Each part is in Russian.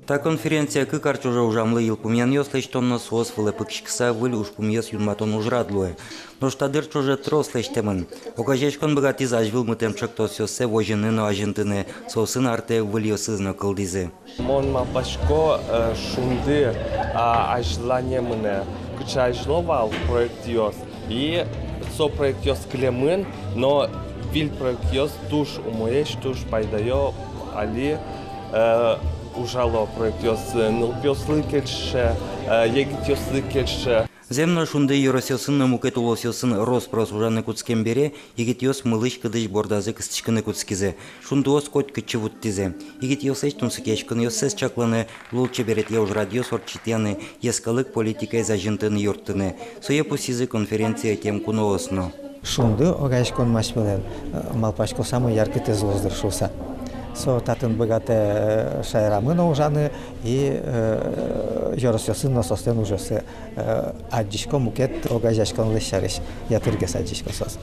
Та конференция кыкарч уже ужамлы елпумян ёслештонно сос вылепыкшкса выль ушпумьес юнматон ужрадлуе. Но штадыр чуже трослештемын. Окажешкон богатиз ажвил мытем чоктос ёссе вожины но ажентыны сосын арте выльёсызно кылдизы. Мон мапашко шунды ажлание мне. Кыча ажловал проект ёс. И со проект ёс клемын, но виль проект ёс туш умоеш туш пайдаё али ужало проект ёс нылпёслы кельше, егит ёслы кельше. Земно шунды юросёсын мукет улосёсын роспрос ужаны куцкен бере, егит ёс мылыш кыдыш бордазы кыстычкыны куцкизе. Шунды ос кот кычы вуттизе. Егит ёсеш тунсыкешкын ёссес чакланы, лулчы берет я уж радио сорчитяны, ескалык политикай зажынтыны юрттыны. Соя пусизы конференция тем куноосно. Шунды огайшкон машмелен, малпашко самый яркий тез воздушился. Со татын богатые шайрамы ужаны и жоросёсын на состен ужасы аддишко мукет огажашкон лешариш ятыргес аддишко сос.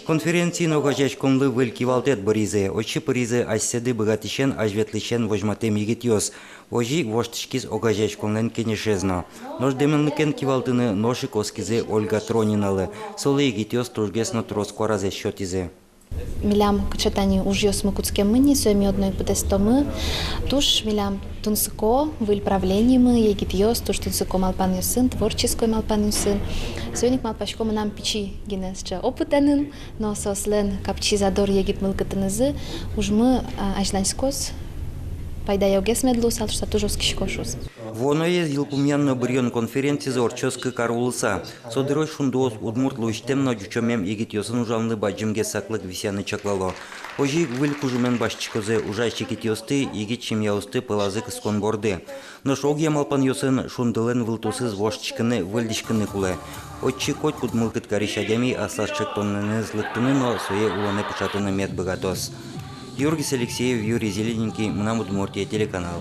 Конференции ногажешконлы вылькивалтет боризе, очи поризе айседы богатишен ажветлишен вожматем егит ёс. Ожи воштышкиз огажешконлен кенешезно. Нож деменлыкен кивалтыны ноши коскизе Ольга Трониналы. Солы егит ёс тургесно троскоразе счётизе. Милям кычатани уж ёс мыкутскем мыни, соеми одной путестомы. Туш милям тунсыко в правлении мы, егит ёс, туш тунсыко малпан ёсын, творческой малпан ёсын. Соник малпашко мы нам пичи генесче опытанын, но сослен капчи задор егит мылкатынызы, уж мы ажланскос пайда йогес медлус, ал что тоже скишкошус. Воно ез елпумянно брион конференции за орчоскы карулыса. Содырой шундоос удмуртлу иштемно жучомем егит ёсын ужамлы баджимге саклык висяны чаклало. Ожи выль кужумен башчикозе ужайши китиосты, егит чимяусты пылазы кыскон борды. Но шогья малпан ёсын шундылен вылтусыз вошчикыны выльдишкыны куле. Отчи кот кудмылкыт каришадями асашчык тонныны злыктыны, но свое уланы печатыны мед богатос. Георгий Алексеев, Юрий Зелененький, Мнамудмуртия, телеканал.